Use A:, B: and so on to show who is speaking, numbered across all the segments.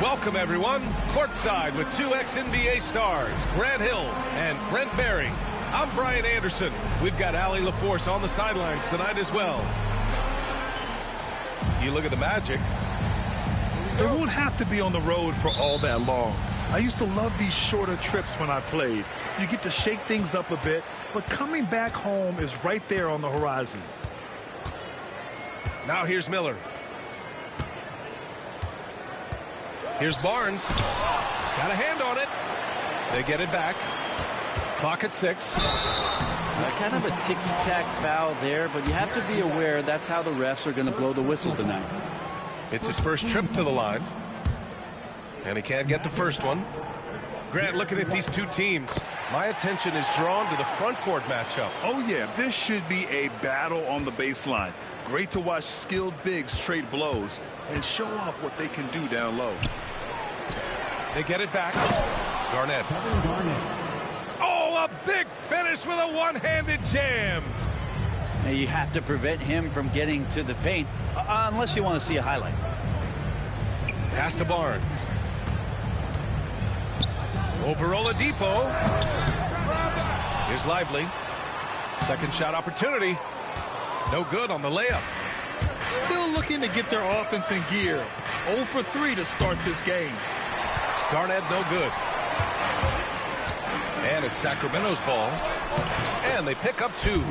A: Welcome, everyone. Courtside with two ex-NBA stars, Grant Hill and Brent Berry. I'm Brian Anderson. We've got Allie LaForce on the sidelines tonight as well. You look at the Magic.
B: They won't have to be on the road for all that long. I used to love these shorter trips when I played. You get to shake things up a bit, but coming back home is right there on the horizon.
A: Now here's Miller. Here's Barnes. Got a hand on it. They get it back. Clock at 6.
C: Kind of a ticky-tack foul there, but you have to be aware that's how the refs are going to blow the whistle tonight.
A: It's his first trip to the line. And he can't get the first one. Grant, looking at these two teams, my attention is drawn to the front court matchup.
B: Oh, yeah, this should be a battle on the baseline. Great to watch skilled bigs trade blows and show off what they can do down low.
A: They get it back. Garnett. Oh, a big finish with a one-handed jam.
C: Now you have to prevent him from getting to the paint, unless you want to see a highlight.
A: Pass to Barnes. Over Oladipo. Here's Lively. Second shot opportunity. No good on the layup.
B: Still looking to get their offense in gear. 0 for 3 to start this game.
A: Garnett no good. And it's Sacramento's ball. And they pick up 2.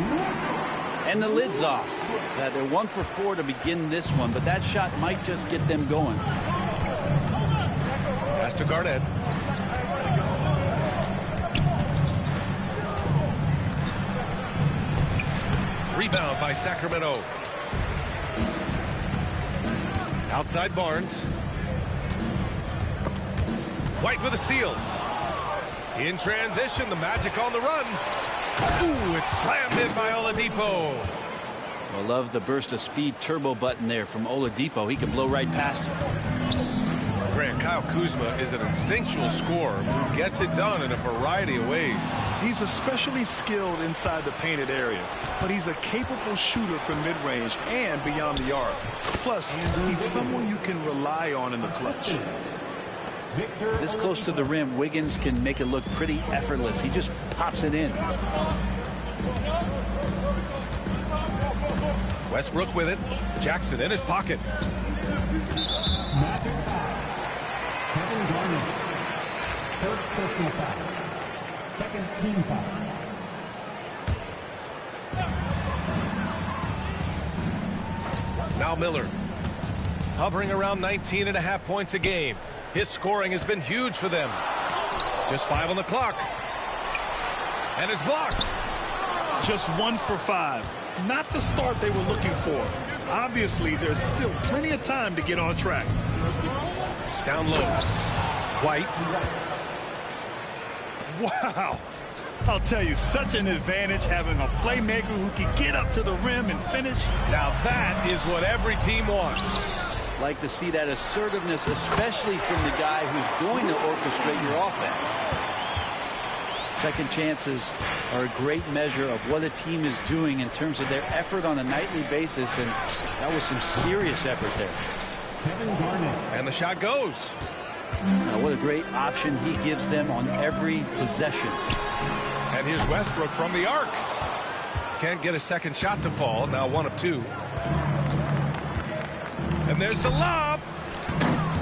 C: And the lid's off. They're 1 for 4 to begin this one, but that shot might just get them going.
A: Pass to Garnett. Rebound by Sacramento. Outside Barnes. White with a steal. In transition, the Magic on the run. Ooh, it's slammed in by Oladipo.
C: I love the burst of speed turbo button there from Oladipo. He can blow right past you.
A: Grant, Kyle Kuzma is an instinctual scorer who gets it done in a variety of ways.
B: He's especially skilled inside the painted area, but he's a capable shooter from mid-range and beyond the arc. Plus, he's someone you can rely on in the clutch.
C: This close to the rim, Wiggins can make it look pretty effortless. He just pops it in.
A: Westbrook with it. Jackson in his pocket.
D: Magic foul. Kevin Garnett. First personal foul. Second team foul.
A: Now Miller. Hovering around 19.5 points a game. His scoring has been huge for them. Just 5 on the clock. And it's blocked.
B: Just 1 for 5. Not the start they were looking for. Obviously, there's still plenty of time to get on track.
A: Down low. White.
B: Wow. I'll tell you, such an advantage having a playmaker who can get up to the rim and finish.
A: Now that is what every team wants.
C: Like to see that assertiveness, especially from the guy who's going to orchestrate your offense. Second chances are a great measure of what a team is doing in terms of their effort on a nightly basis, and that was some serious effort there.
D: Kevin Garnett.
A: And the shot goes.
C: Now, what a great option he gives them on every possession.
A: And here's Westbrook from the arc. Can't get a second shot to fall. Now 1 of 2. And there's the lob.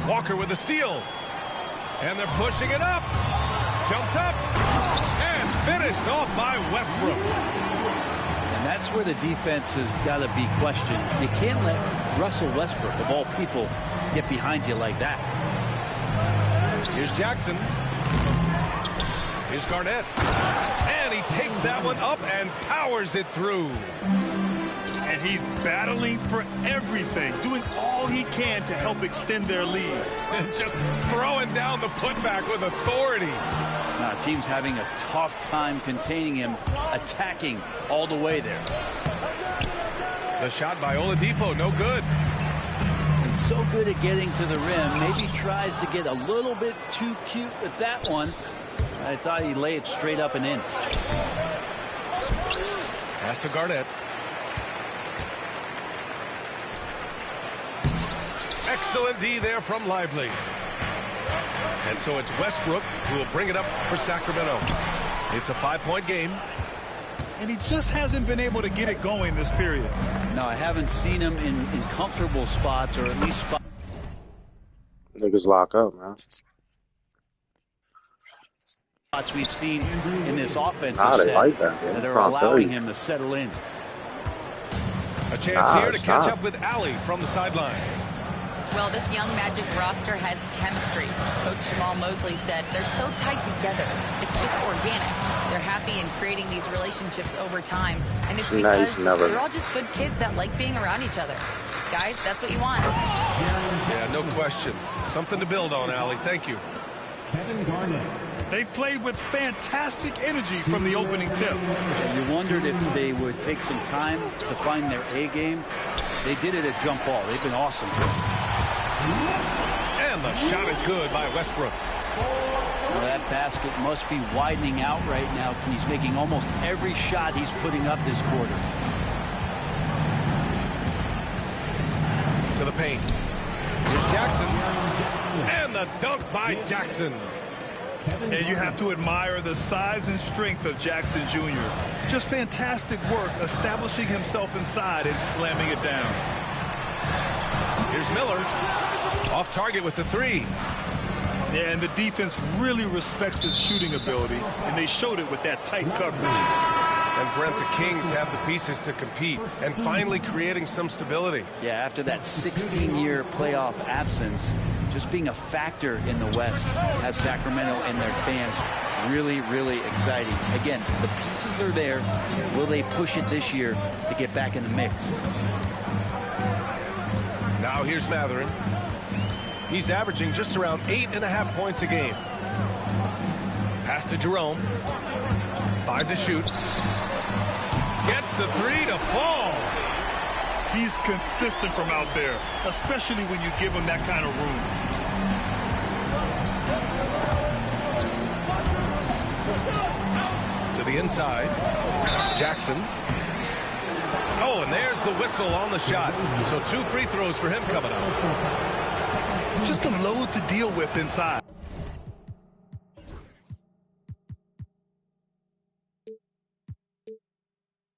A: Walker with the steal. And they're pushing it up. Jumps up. And finished off by Westbrook.
C: And that's where the defense has got to be questioned. You can't let Russell Westbrook, of all people, get behind you like that.
A: Here's Jackson. Here's Garnett. And he takes that one up and powers it through.
B: And he's battling for everything, doing all he can to help extend their lead.
A: And just throwing down the putback with authority.
C: Now, team's having a tough time containing him, attacking all the way there.
A: The shot by Oladipo, no good.
C: He's so good at getting to the rim. Maybe tries to get a little bit too cute with that one. I thought he'd lay it straight up and in.
A: Pass to Garnett. Excellent D there from Lively. And so it's Westbrook who will bring it up for Sacramento. It's a 5-point game.
B: And he just hasn't been able to get it going this period.
C: No, I haven't seen him in comfortable spots, or at least spots.
E: Niggas lock up, man.
C: We've seen in this offensive
E: They
C: set
E: like that
C: are allowing him to settle in.
A: A chance here to catch up with Allie from the sideline.
F: Well, this young Magic roster has chemistry. Coach Jamal Mosley said they're so tight together. It's just organic. They're happy in creating these relationships over time. And it's because they're all just good kids that like being around each other. Guys, that's what you want.
A: Yeah, no question. Something to build on, Allie. Thank you.
D: Kevin Garnett.
B: They've played with fantastic energy from the opening tip.
C: You wondered if they would take some time to find their A game. They did it at jump ball. They've been awesome.
A: And the shot is good by Westbrook.
C: Well, that basket must be widening out right now. He's making almost every shot he's putting up this quarter.
A: To the paint. Here's Jackson. And the dunk by Jackson.
B: And you have to admire the size and strength of Jackson Jr. Just fantastic work establishing himself inside and slamming it down.
A: Here's Miller. Off target with the three.
B: Yeah, and the defense really respects his shooting ability, and they showed it with that tight coverage.
A: And Brent, the Kings have the pieces to compete and finally creating some stability.
C: Yeah, after that 16-year playoff absence, just being a factor in the West has Sacramento and their fans really, really exciting. Again, the pieces are there. Will they push it this year to get back in the mix?
A: Now here's Matherin. He's averaging just around 8.5 points a game. Pass to Jerome. 5 to shoot. Gets the three to fall.
B: He's consistent from out there, especially when you give him that kind of room.
A: To the inside. Jackson. Oh, and there's the whistle on the shot. So 2 free throws for him coming up.
B: Just a load to deal with inside.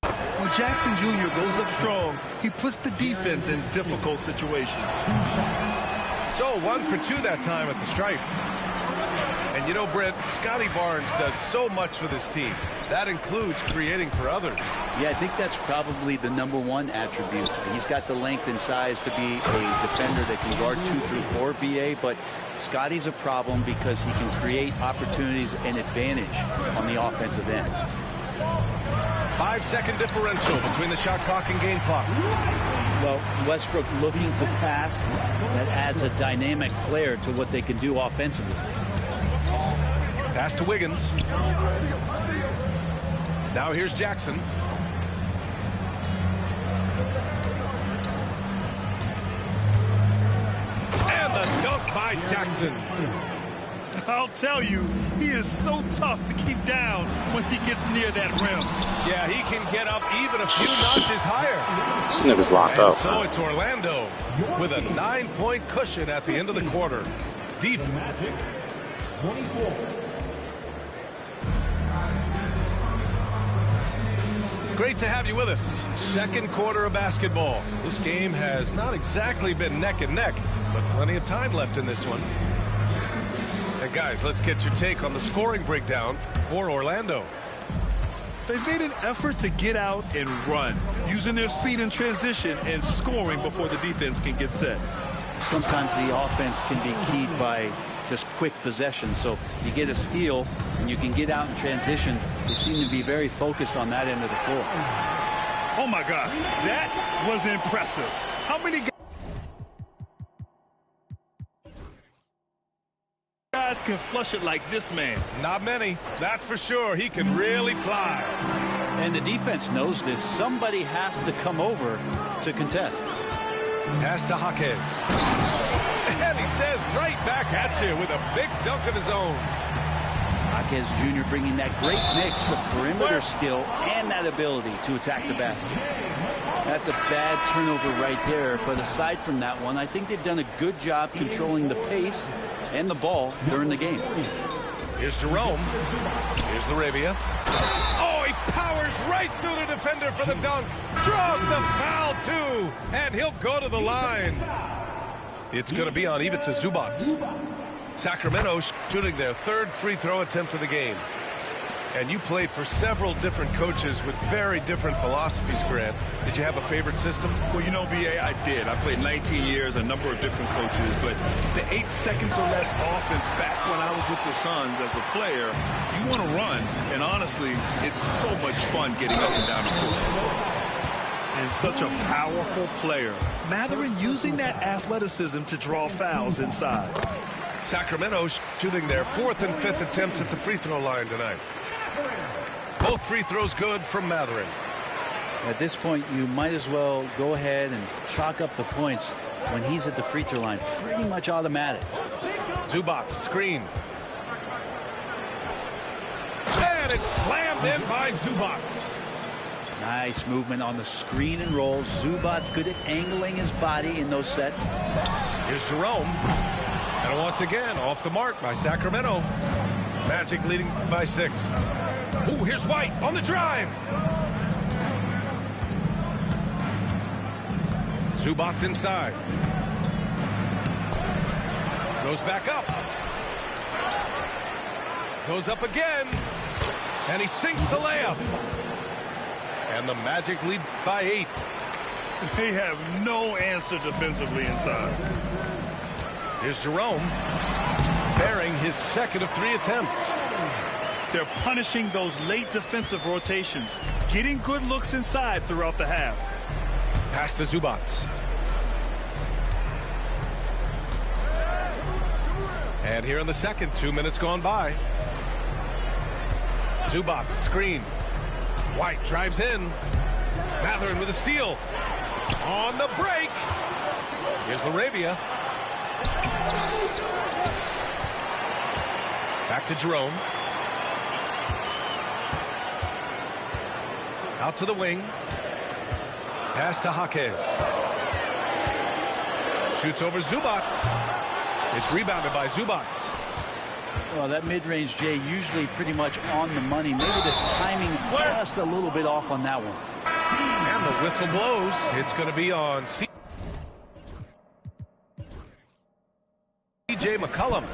B: When Jackson Jr. goes up strong, he puts the defense in difficult situations.
A: So 1 for 2 that time at the stripe. And you know, Brent, Scotty Barnes does so much for this team. That includes creating for others.
C: Yeah, I think that's probably the #1 attribute. He's got the length and size to be a defender that can guard 2 through 4, BA, but Scotty's a problem because he can create opportunities and advantage on the offensive end.
A: 5-second differential between the shot clock and game clock.
C: Well, Westbrook looking to pass, that adds a dynamic flair to what they can do offensively.
A: Pass to Wiggins. Now here's Jackson. And the dunk by Jackson.
B: I'll tell you, he is so tough to keep down once he gets near that rim.
A: Yeah, he can get up even a few notches higher.
E: This nigga's locked
A: And
E: up.
A: so it's Orlando with a 9-point cushion at the end of the quarter. Defense.
D: 24.
A: Great to have you with us. Second quarter of basketball. This game has not exactly been neck and neck, but plenty of time left in this one. And guys, let's get your take on the scoring breakdown for Orlando.
B: They've made an effort to get out and run, using their speed in transition and scoring before the defense can get set.
C: Sometimes the offense can be keyed by just quick possession. So you get a steal and you can get out in transition. They seem to be very focused on that end of the floor.
B: Oh my God, that was impressive. How many guys can flush it like this man?
A: Not many, that's for sure. He can really fly.
C: And the defense knows this. Somebody has to come over to contest.
A: Pass to Jaquez. And he says right back at you with a big dunk of his own.
C: Jaquez Jr. bringing that great mix of perimeter skill and that ability to attack the basket. That's a bad turnover right there. But aside from that one, I think they've done a good job controlling the pace and the ball during the game.
A: Here's Jerome. Here's Laravia. Oh, he powers right through the defender for the dunk. Draws the foul, too. And he'll go to the line. It's going to be on Ivica Zubac. Sacramento shooting their third free throw attempt of the game. And you played for several different coaches with very different philosophies, Grant. Did you have a favorite system?
B: Well, you know, B.A., I did. I played 19 years, a number of different coaches. But the 8 seconds or less offense back when I was with the Suns as a player, you want to run. And honestly, it's so much fun getting up and down the court. And such a powerful player. Mathurin using that athleticism to draw fouls inside.
A: Sacramento shooting their 4th and 5th attempts at the free throw line tonight. Both free throws good from Mathurin.
C: At this point, you might as well go ahead and chalk up the points when he's at the free throw line. Pretty much automatic.
A: Zubac screen. And it's slammed in by Zubac.
C: Nice movement on the screen and roll. Zubac good at angling his body in those sets.
A: Here's Jerome. And once again, off the mark by Sacramento. Magic leading by 6. Ooh, here's White on the drive. Zubac inside. Goes back up. Goes up again. And he sinks the layup. And the Magic lead by 8.
B: They have no answer defensively inside.
A: Here's Jerome. Bearing his 2nd of 3 attempts.
B: They're punishing those late defensive rotations, getting good looks inside throughout the half.
A: Pass to Zubac. And here in the second, 2 minutes gone by. Zubac screen. White drives in. Mathurin with a steal. On the break. Here's Laravia. Back to Jerome. Out to the wing. Pass to Jaquez. Shoots over Zubac. It's rebounded by Zubac.
C: Well, that mid-range, Jay, usually pretty much on the money. Maybe the timing just a little bit off on that one.
A: And the whistle blows. It's going to be on Jjj McCollum.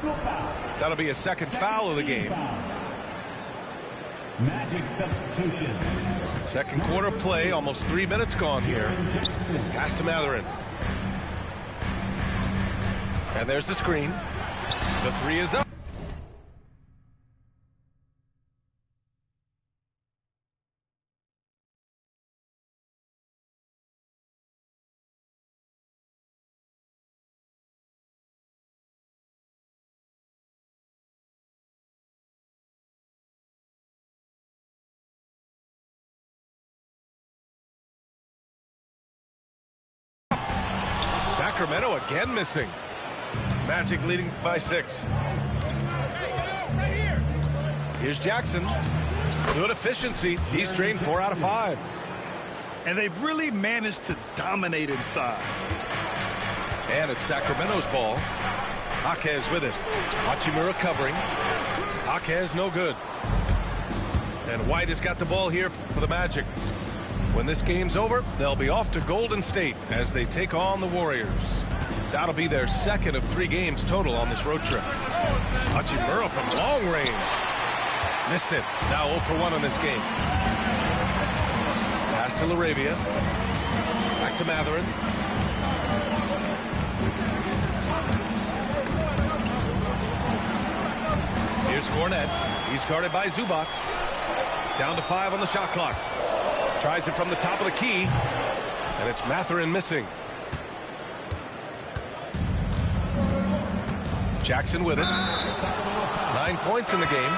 A: That'll be a 2nd foul of the game.
D: Magic substitution.
A: 2nd quarter play, almost 3 minutes gone here. Pass to Mathurin. And there's the screen. The 3 is up. Sacramento again missing. Magic leading by 6. Here's Jackson. Good efficiency. He's drained 4 out of 5.
B: And they've really managed to dominate inside.
A: And it's Sacramento's ball. Jaquez with it. Hachimura covering. Jaquez no good. And White has got the ball here for the Magic. When this game's over, they'll be off to Golden State as they take on the Warriors. That'll be their 2nd of 3 games total on this road trip. Hachimura from long range. Missed it. Now 0 for 1 on this game. Pass to Laravia. Back to Mathurin. Here's Cornette. He's guarded by Zubac. Down to 5 on the shot clock. Tries it from the top of the key. And it's Mathurin missing. Jackson with it. 9 points in the game.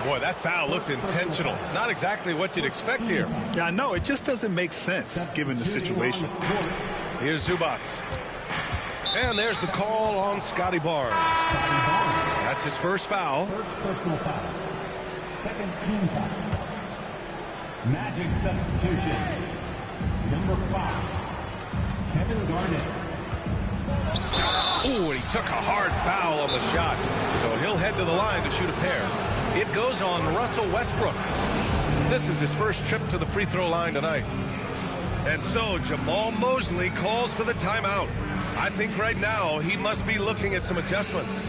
A: Boy, that foul looked intentional. Not exactly what you'd expect here.
B: Yeah, I know. It just doesn't make sense given the situation.
A: Here's Zubac. And there's the call on Scotty Barnes. That's his first foul.
D: First personal foul. 2nd team foul. Magic substitution. Number 5, Kevin Garnett.
A: Ooh, and he took a hard foul on the shot. So he'll head to the line to shoot a pair. It goes on Russell Westbrook. This is his first trip to the free throw line tonight. And so Jamaal Mosley calls for the timeout. I think right now he must be looking at some adjustments.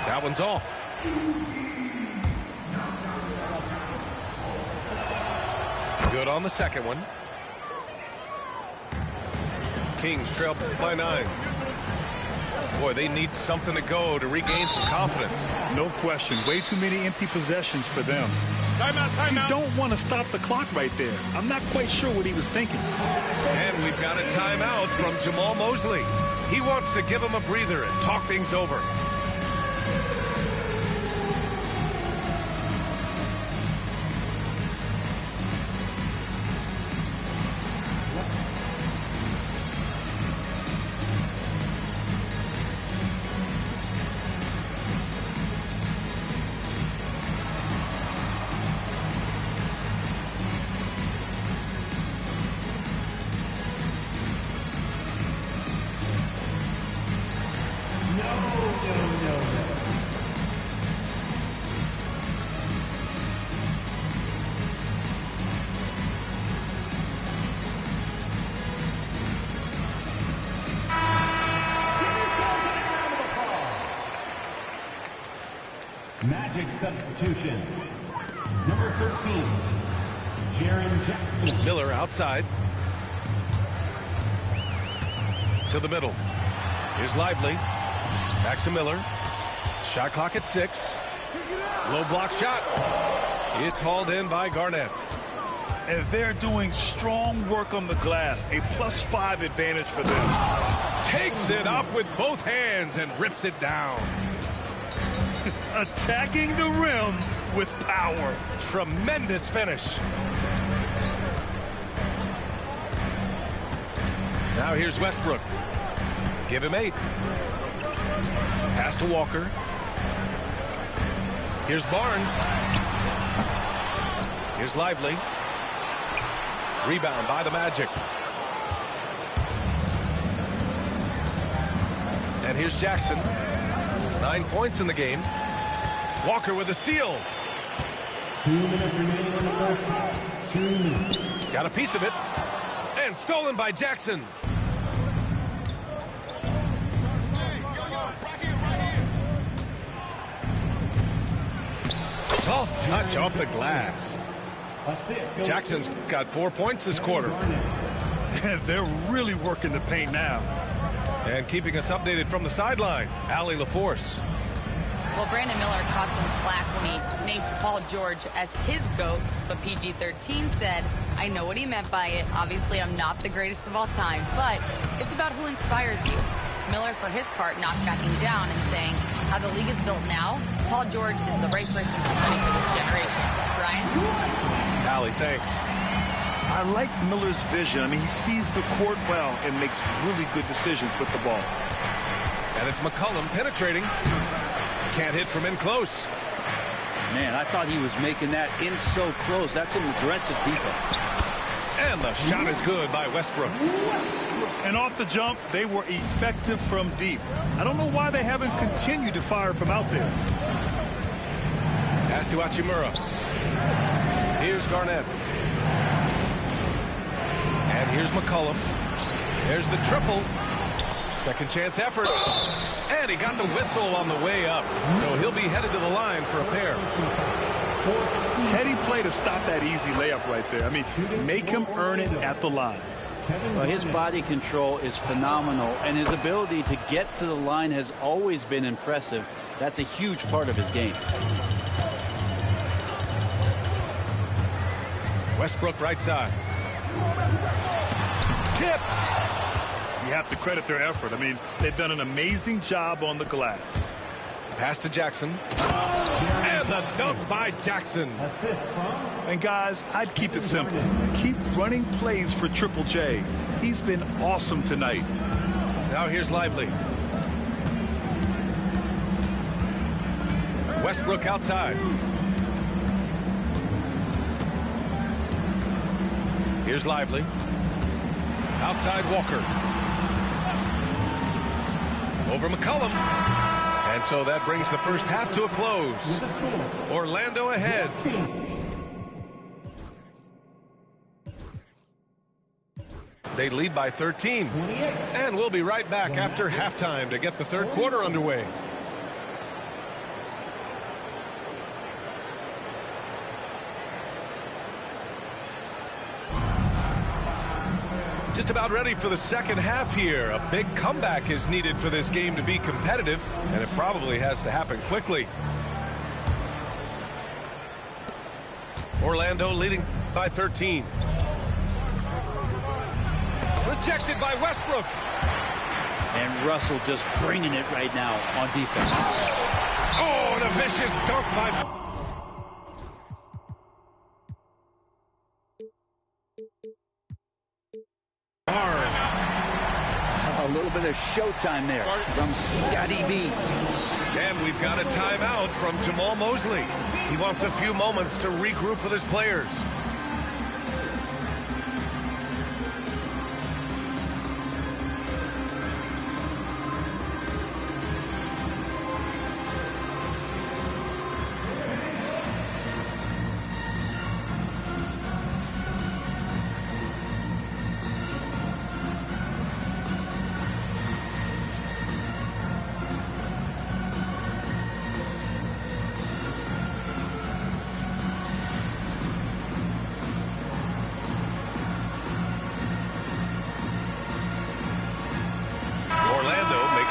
A: That one's off. Good on the second one. Kings trail by 9. Boy, they need something to go to regain some confidence.
B: No question. Way too many empty possessions for them.
A: Timeout, timeout.
B: You don't want to stop the clock right there. I'm not quite sure what he was thinking.
A: And we've got a timeout from Jamaal Mosley. He wants to give him a breather and talk things over.
D: Magic substitution. Number 13, Jaren Jackson.
A: Miller outside. To the middle. Here's Lively. Back to Miller. Shot clock at 6. Low block shot. It's hauled in by Garnett.
B: And they're doing strong work on the glass. A +5 advantage for them.
A: Takes it up with both hands and rips it down.
B: Attacking the rim with power.
A: Tremendous finish. Now here's Westbrook. Give him 8. Pass to Walker. Here's Barnes. Here's Lively. Rebound by the Magic. And here's Jackson. 9 points in the game. Walker with a steal.
D: 2 minutes remaining in the first half. 2 minutes.
A: Got a piece of it. And stolen by Jackson. Soft touch off the glass. Jackson's got 4 points this quarter.
B: They're really working the paint now.
A: And keeping us updated from the sideline, Allie LaForce.
F: Well, Brandon Miller caught some flack when he named Paul George as his GOAT, but PG-13 said, I know what he meant by it. Obviously, I'm not the greatest of all time, but it's about who inspires you. Miller, for his part, not backing down and saying, how the league is built now, Paul George is the right person to study for this generation. Brian?
A: Allie, thanks.
B: I like Miller's vision. I mean, he sees the court well and makes really good decisions with the ball.
A: And it's McCollum penetrating. Can't hit from in close.
C: Man, I thought he was making that in so close. That's some aggressive defense.
A: And the shot is good by Westbrook.
B: And off the jump, they were effective from deep. I don't know why they haven't continued to fire from out there.
A: Pass to Hachimura. Here's Garnett. And here's McCollum. There's the triple. Second chance effort. And he got the whistle on the way up. So he'll be headed to the line for a pair.
B: Heady play to stop that easy layup right there. I mean, make him earn it at the line.
C: Well, his body control is phenomenal, and his ability to get to the line has always been impressive. That's a huge part of his game.
A: Westbrook right side. Tipped.
B: You have to credit their effort. I mean, they've done an amazing job on the glass.
A: Pass to Jackson. And the dunk by Jackson.
D: Assist from.
B: And guys, I'd keep it simple. Keep running plays for Triple J. He's been awesome tonight.
A: Now here's Lively. Westbrook outside. Here's Lively. Outside Walker. Over McCollum. And so that brings the first half to a close. Orlando ahead. They lead by 13. And we'll be right back after halftime to get the third quarter underway. Just about ready for the second half here. A big comeback is needed for this game to be competitive, and it probably has to happen quickly. Orlando leading by 13. Rejected by Westbrook.
C: And Russell just bringing it right now on defense.
A: Oh, and a vicious dunk by...
C: A little bit of showtime there from Scotty B.
A: And we've got a timeout from Jamal Mosley. He wants a few moments to regroup with his players.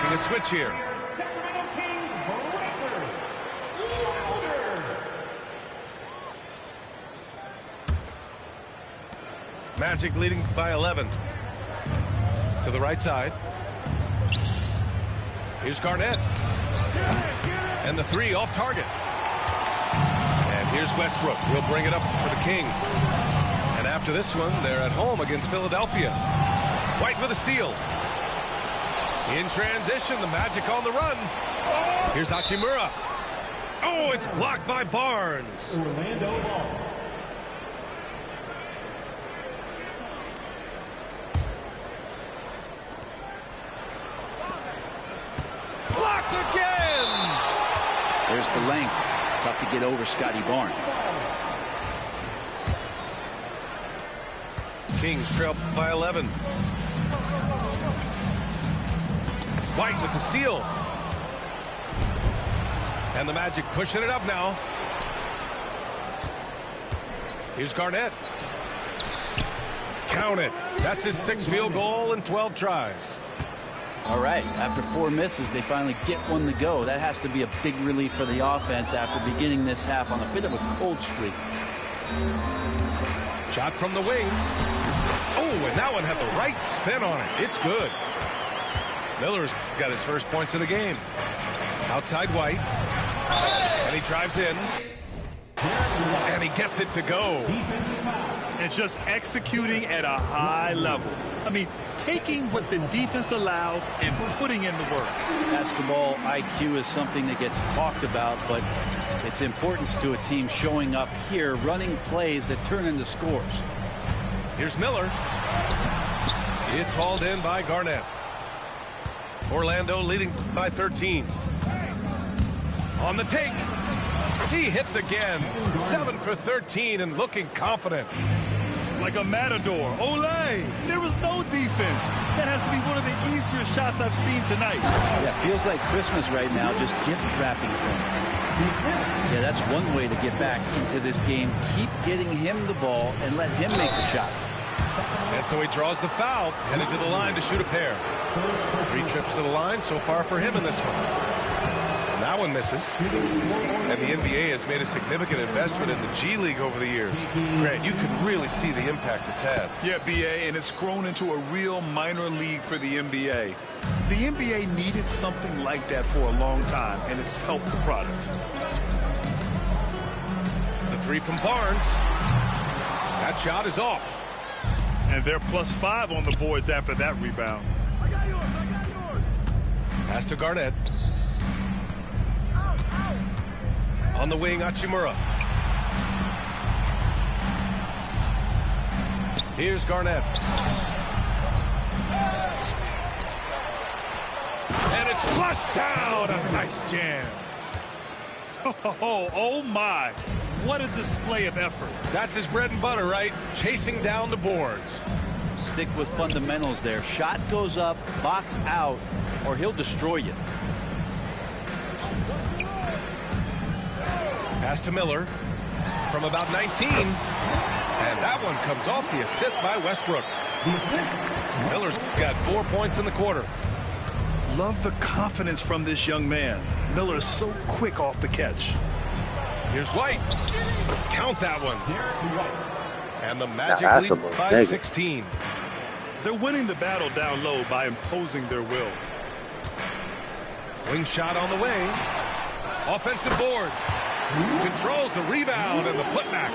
A: A switch here. Magic leading by 11. To the right side. Here's Garnett. And the three off target. And here's Westbrook. He'll bring it up for the Kings. And after this one, they're at home against Philadelphia. White with a steal. In transition, the Magic on the run. Here's Hachimura. Oh, it's blocked by Barnes.
D: Orlando ball.
A: Blocked again.
C: There's the length. Tough to get over Scotty Barnes.
A: Kings trail by 11. White with the steal. And the Magic pushing it up now. Here's Garnett. Count it. That's his 6th field goal in 12 tries.
C: All right, after 4 misses, they finally get one to go. That has to be a big relief for the offense after beginning this half on a bit of a cold streak.
A: Shot from the wing. Oh, and that one had the right spin on it. It's good. Miller's got his first points of the game. Outside White. And he drives in. And he gets it to go.
B: And just executing at a high level. I mean, taking what the defense allows and putting in the work.
C: Basketball IQ is something that gets talked about, but its importance to a team showing up here, running plays that turn into scores.
A: Here's Miller. It's hauled in by Garnett. Orlando leading by 13. On the take. He hits again. 7 for 13 and looking confident.
B: Like a matador. Olay! There was no defense. That has to be one of the easier shots I've seen tonight.
C: Yeah, feels like Christmas right now, just gift wrapping things. Yeah, that's one way to get back into this game. Keep getting him the ball and let him make the shots.
A: And so he draws the foul, headed to the line to shoot a pair. 3 trips to the line so far for him in this one. That one misses. And the NBA has made a significant investment in the G League over the years. Grant, you can really see the impact it's had.
B: Yeah, BA, and it's grown into a real minor league for the NBA. The NBA needed something like that for a long time, and it's helped the product.
A: The 3 from Barnes. That shot is off.
B: And they're +5 on the boards after that rebound.
A: Pass to Garnett. On the wing, Hachimura. Here's Garnett. And it's flushed down. A nice jam.
B: Oh my. What a display of effort.
A: That's his bread and butter, right? Chasing down the boards.
C: Stick with fundamentals there. Shot goes up, box out, or he'll destroy you.
A: Pass to Miller from about 19. And that one comes off the assist by Westbrook. Miller's got 4 points in the quarter.
B: Love the confidence from this young man. Miller is so quick off the catch.
A: Here's White. Count that one. And the Magic
E: that's
A: lead
E: a
A: by
E: big.
A: 16.
B: They're winning the battle down low by imposing their will.
A: Wing shot on the way. Offensive board. Controls the rebound and the putback.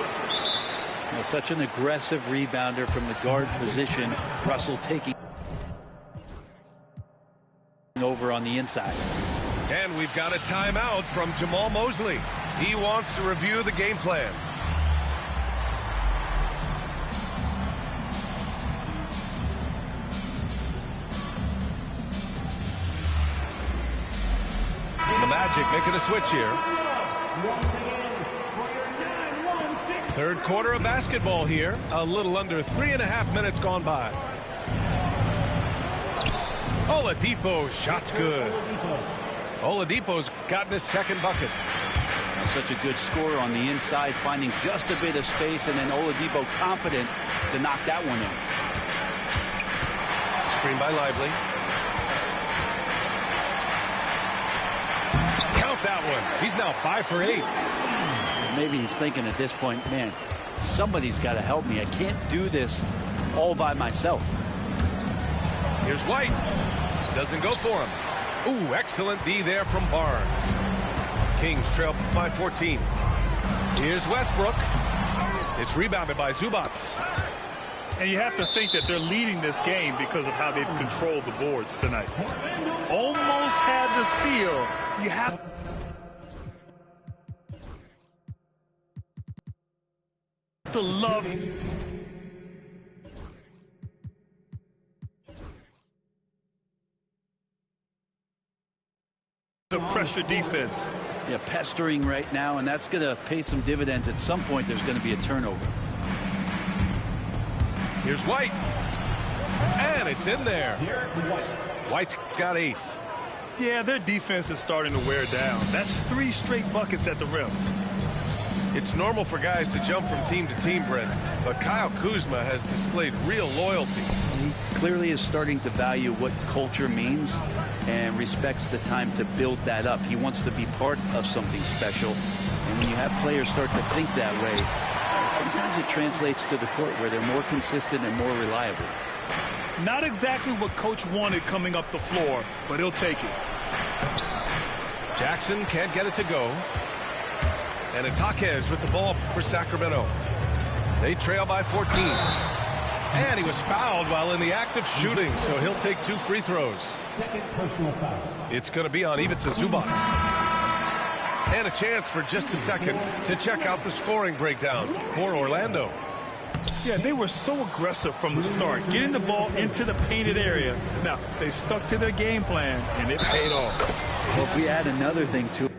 C: Well, such an aggressive rebounder from the guard position. Russell taking over on the inside.
A: And we've got a timeout from Jamaal Mosley. He wants to review the game plan. The Magic making a switch here. Third quarter of basketball here. A little under 3.5 minutes gone by. Oladipo, shot's good. Oladipo's gotten his second bucket.
C: Such a good scorer on the inside, finding just a bit of space, and then Oladipo confident to knock that one in.
A: Screen by Lively. Count that one. He's now 5 for 8.
C: Maybe he's thinking at this point, man, somebody's got to help me. I can't do this all by myself.
A: Here's White. Doesn't go for him. Ooh, excellent D there from Barnes. Kings trail by 14. Here's Westbrook. It's rebounded by Zubac.
B: And you have to think that they're leading this game because of how they've controlled the boards tonight. Almost had the steal. You have to love the pressure defense.
C: Yeah, pestering right now, and that's going to pay some dividends. At some point, there's going to be a turnover.
A: Here's White. And it's in there. White's got 8.
B: Yeah, their defense is starting to wear down. That's 3 straight buckets at the rim.
A: It's normal for guys to jump from team to team, Brent, but Kyle Kuzma has displayed real loyalty.
C: He clearly is starting to value what culture means and respects the time to build that up. He wants to be part of something special. And when you have players start to think that way, sometimes it translates to the court where they're more consistent and more reliable.
B: Not exactly what Coach wanted coming up the floor, but he'll take it.
A: Jackson can't get it to go. And it's Jaquez with the ball for Sacramento. They trail by 14. And he was fouled while in the act of shooting, so he'll take 2 free throws.
D: Second personal foul.
A: It's going to be on Ivica Zubac. And a chance for just a second to check out the scoring breakdown for Orlando.
B: Yeah, they were so aggressive from the start, getting the ball into the painted area. Now, they stuck to their game plan, and it paid off.
C: Well, if we add another thing to it,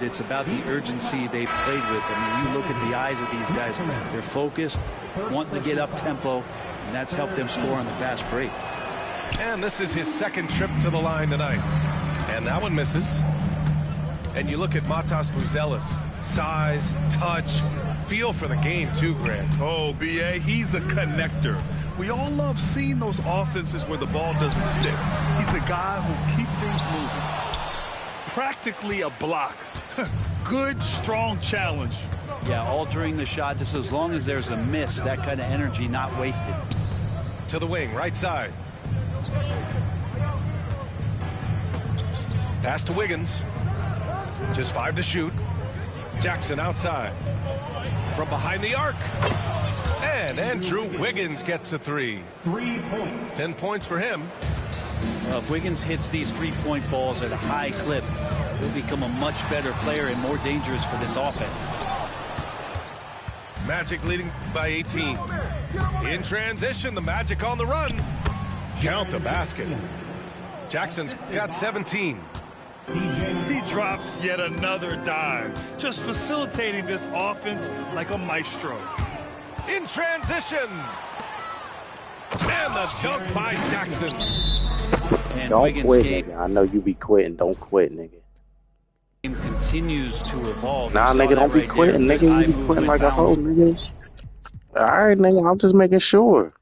C: it's about the urgency they played with. I mean, you look at the eyes of these guys. They're focused, wanting to get up tempo, and that's helped them score on the fast break.
A: And this is his second trip to the line tonight. And that one misses. And you look at Matas Buzelis. Size, touch, feel for the game too, Grant.
B: Oh, B.A., he's a connector. We all love seeing those offenses where the ball doesn't stick. He's a guy who'll keep things moving. Practically a block. Good, strong challenge.
C: Yeah, altering the shot just as long as there's a miss, that kind of energy not wasted.
A: To the wing, right side. Pass to Wiggins. Just 5 to shoot. Jackson outside. From behind the arc. And Andrew Wiggins gets a 3.
D: 3 points.
A: 10 points for him.
C: Well, if Wiggins hits these 3-point balls at a high clip, he'll become a much better player and more dangerous for this offense.
A: Magic leading by 18. In transition, the Magic on the run. Count the basket. Jackson's got 17.
B: He drops yet another dime, just facilitating this offense like a maestro.
A: In transition. And the dunk by Jackson.
C: And
E: Don't
C: Wiggins'
E: quit,
C: game
E: nigga. I know you be quitting. Don't quit, nigga.
C: continues to evolve.
E: Nah, nigga, don't be quitting, nigga. You be quitting like a hoe, nigga. All right, nigga. I'm just making sure.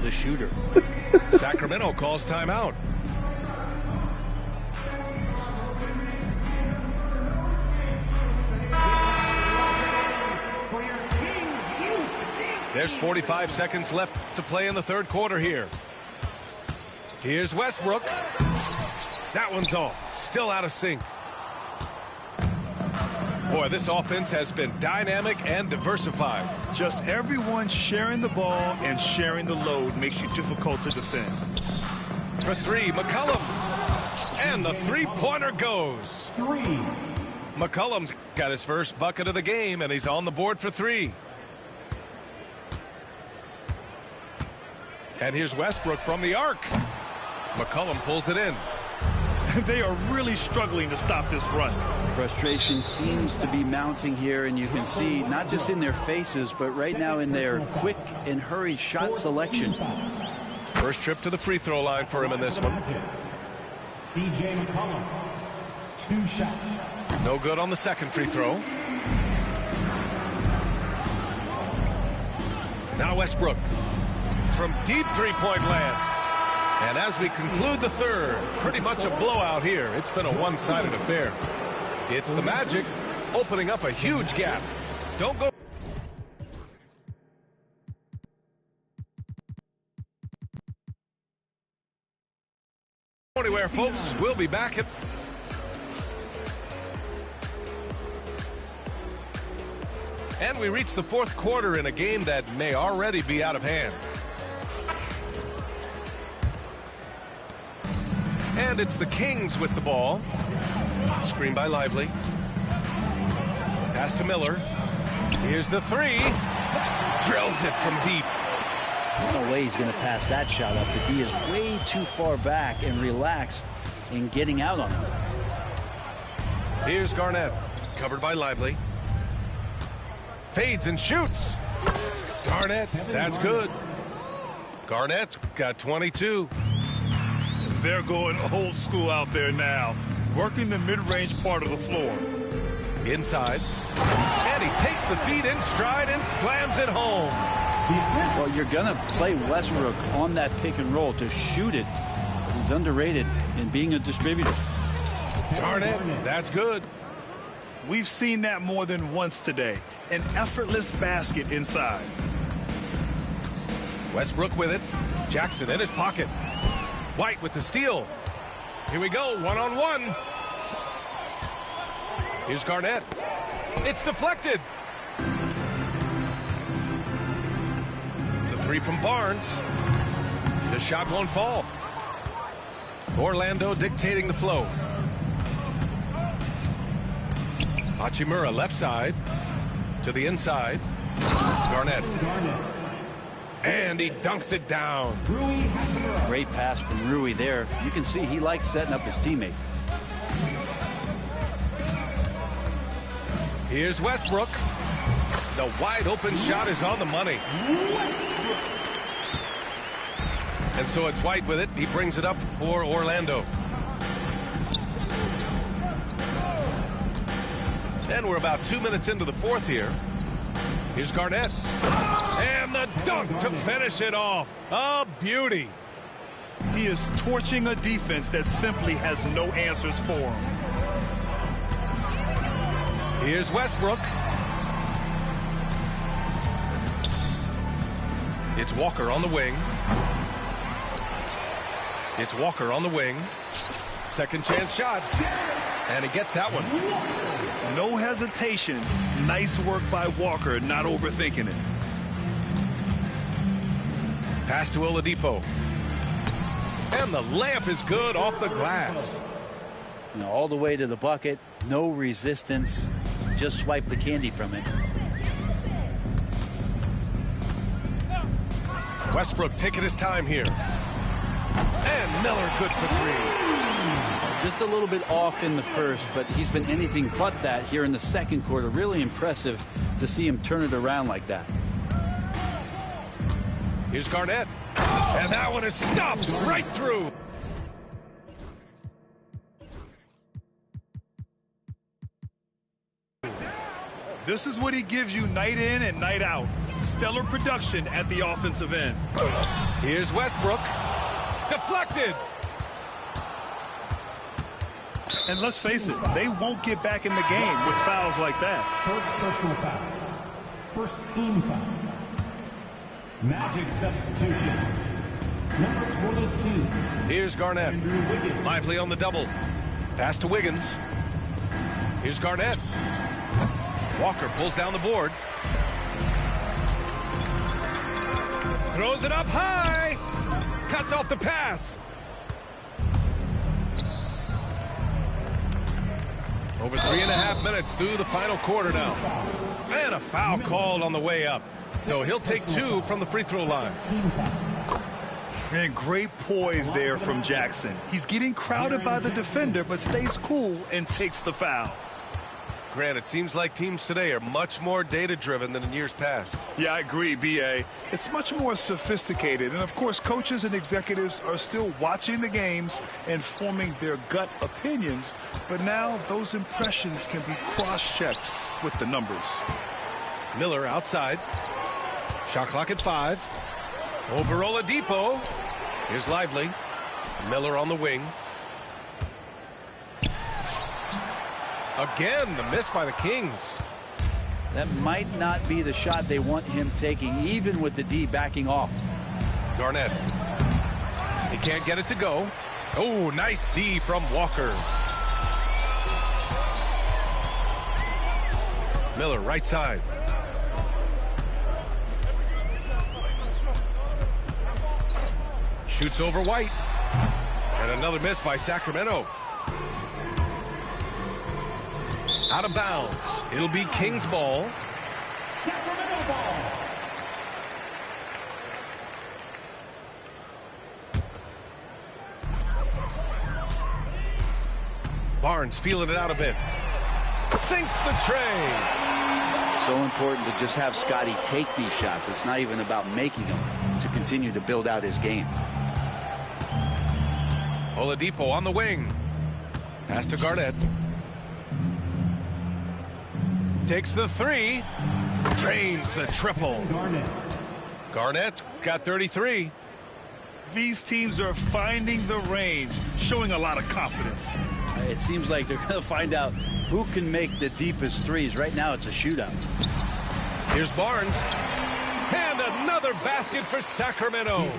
C: The shooter.
A: Sacramento calls timeout. There's 45 seconds left to play in the third quarter here. Here's Westbrook. That one's off. Still out of sync. Boy, this offense has been dynamic and diversified.
B: Just everyone sharing the ball and sharing the load makes you difficult to defend.
A: For three, McCollum. And the three-pointer goes. McCollum's got his first bucket of the game, and he's on the board for three. And here's Westbrook from the arc. McCollum pulls it in.
B: They are really struggling to stop this run.
C: Frustration seems to be mounting here, and you can see not just in their faces, but right now in their quick and hurried shot selection.
A: First trip to the free throw line for him in this one.
D: Jjj McCollum, 2 shots.
A: No good on the second free throw. Now Westbrook from deep three-point land. And as we conclude the third, pretty much a blowout here. It's been a one-sided affair. It's the Magic opening up a huge gap. Don't go anywhere, folks. We'll be back at... And we reach the fourth quarter in a game that may already be out of hand. And it's the Kings with the ball. Screen by Lively. Pass to Miller. Here's the three. Drills it from deep.
C: No way he's going to pass that shot up. The D is way too far back and relaxed in getting out on him.
A: Here's Garnett. Covered by Lively. Fades and shoots. Garnett, that's good. Garnett's got 22.
B: They're going old school out there now, working the mid-range part of the floor.
A: Inside. And he takes the feed in stride and slams it home.
C: Well, you're going to play Westbrook on that pick and roll to shoot it. He's underrated in being a distributor.
A: Garnett, that's good.
B: We've seen that more than once today. An effortless basket inside.
A: Westbrook with it. Jackson in his pocket. White with the steal. Here we go, one-on-one. Here's Garnett. It's deflected. The three from Barnes. The shot won't fall. Orlando dictating the flow. Hachimura left side to the inside. Garnett. And he dunks it down.
C: Great pass from Rui there. You can see he likes setting up his teammate.
A: Here's Westbrook. The wide open shot is on the money. And so it's White with it. He brings it up for Orlando. And we're about 2 minutes into the fourth here. Here's Garnett. And the dunk to finish it off. A beauty.
B: He is torching a defense that simply has no answers for him.
A: Here's Westbrook. It's Walker on the wing. It's Walker on the wing. Second chance shot. And he gets that one.
B: No hesitation. Nice work by Walker, not overthinking it.
A: Pass to Oladipo. And the layup is good off the glass.
C: You know, all the way to the bucket. No resistance. Just swipe the candy from it.
A: Westbrook taking his time here. And Miller good for three.
C: Just a little bit off in the first, but he's been anything but that here in the second quarter. Really impressive to see him turn it around like that.
A: Here's Garnett. And that one is stuffed right through.
B: This is what he gives you night in and night out. Stellar production at the offensive end.
A: Here's Westbrook. Deflected.
B: And let's face it, they won't get back in the game with fouls like that.
D: First personal foul. First team foul. Magic substitution. Number 22.
A: Here's Garnett. Lively on the double. Pass to Wiggins. Here's Garnett. Walker pulls down the board. Throws it up high. Cuts off the pass. Over 3.5 minutes through the final quarter now. And a foul called on the way up. So he'll take two from the free throw line.
B: And great poise there from Jackson. He's getting crowded by the defender, but stays cool and takes the foul.
A: Grant, it seems like teams today are much more data-driven than in years past.
B: Yeah, I agree, B.A. It's much more sophisticated. And, of course, coaches and executives are still watching the games and forming their gut opinions. But now those impressions can be cross-checked with the numbers.
A: Miller outside. Shot clock at 5. Over Oladipo. Here's Lively. Miller on the wing. Again, the miss by the Kings.
C: That might not be the shot they want him taking, even with the D backing off.
A: Garnett. He can't get it to go. Oh, nice D from Walker. Miller, right side. Shoots over White. And another miss by Sacramento. Out of bounds. It'll be Kings ball.
D: Sacramento ball.
A: Barnes feeling it out a bit. Sinks the tray.
C: So important to just have Scotty take these shots. It's not even about making them, to continue to build out his game.
A: Oladipo on the wing. Pass to Garnett. Takes the three. Drains the triple. Garnett got 33.
B: These teams are finding the range, showing a lot of confidence.
C: It seems like they're going to find out who can make the deepest threes. Right now, it's a shootout.
A: Here's Barnes. And another basket for Sacramento.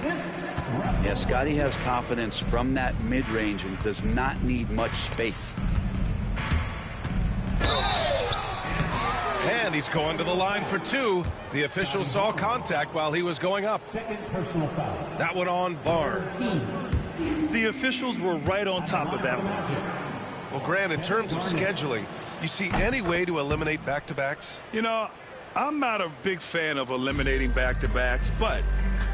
C: Yeah, Scotty has confidence from that mid-range and does not need much space.
A: And he's going to the line for two. The official saw contact while he was going up.
D: Second personal foul.
A: That one on Barnes.
B: The officials were right on top of that one.
A: Well, Grant, in terms of scheduling, you see any way to eliminate back-to-backs?
B: You know, I'm not a big fan of eliminating back-to-backs, but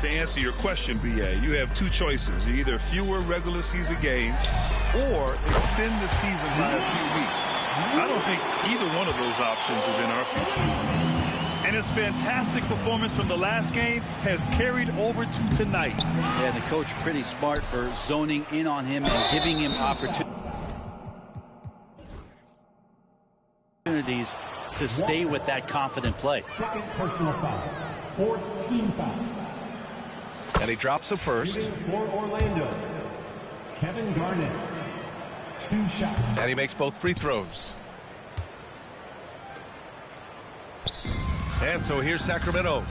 B: to answer your question, BA, you have two choices. Either fewer regular season games or extend the season by a few weeks. I don't think either one of those options is in our future. And his fantastic performance from the last game has carried over to tonight.
C: Yeah, the coach pretty smart for zoning in on him and giving him opportunities to stay with that confident play.
D: Second personal foul. Fourth team foul.
A: And he drops the first.
D: Shooting for Orlando, Kevin Garnett. 2 shots.
A: And he makes both free throws. And so here's Sacramento.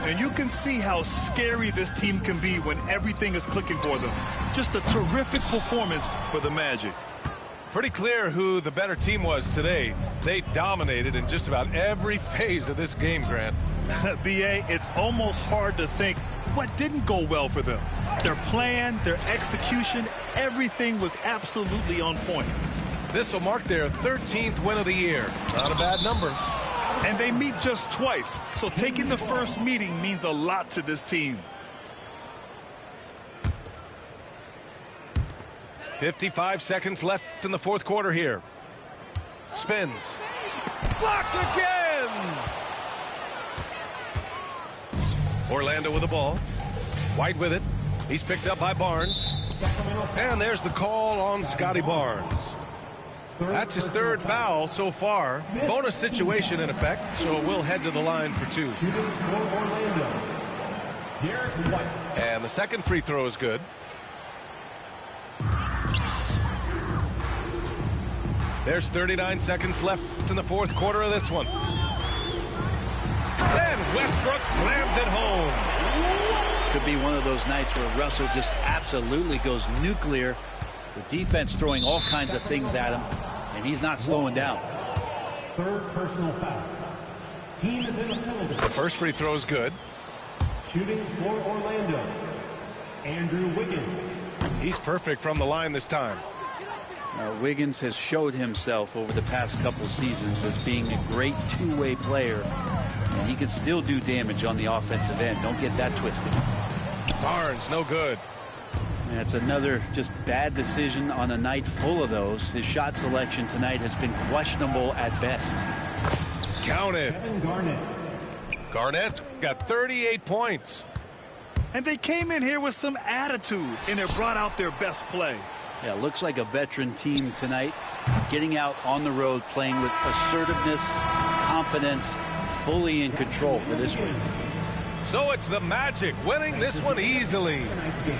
B: And you can see how scary this team can be when everything is clicking for them. Just a terrific performance for the Magic.
A: Pretty clear who the better team was today. They dominated in just about every phase of this game, Grant.
B: BA, it's almost hard to think what didn't go well for them. Their plan, their execution, everything was absolutely on point.
A: This will mark their 13th win of the year. Not a bad number.
B: And they meet just twice, so taking the first meeting means a lot to this team.
A: 55 seconds left in the fourth quarter here. Spins. Blocked again! Orlando with the ball. White with it. He's picked up by Barnes. And there's the call on Scotty Barnes. That's his third foul so far. Bonus situation in effect, so we'll head to the line for two.
D: Shooting for Orlando, Derek White.
A: And the second free throw is good. There's 39 seconds left in the fourth quarter of this one. And Westbrook slams it home.
C: Could be one of those nights where Russell just absolutely goes nuclear. The defense throwing all kinds of things at him, and he's not slowing down.
D: Third personal foul. Team is in the penalty.
A: The first free throw is good.
D: Shooting for Orlando, Andrew Wiggins.
A: He's perfect from the line this time.
C: Wiggins has showed himself over the past couple seasons as being a great two-way player, and he can still do damage on the offensive end. Don't get that twisted.
A: Barnes, no good.
C: That's another just bad decision on a night full of those. His shot selection tonight has been questionable at best.
A: Counted.
D: Kevin Garnett.
A: Garnett's got 38 points.
B: And they came in here with some attitude, and it brought out their best play.
C: Yeah, looks like a veteran team tonight, getting out on the road, playing with assertiveness, confidence, fully in control for this win.
A: So it's the Magic winning this one easily.
D: Tonight's game.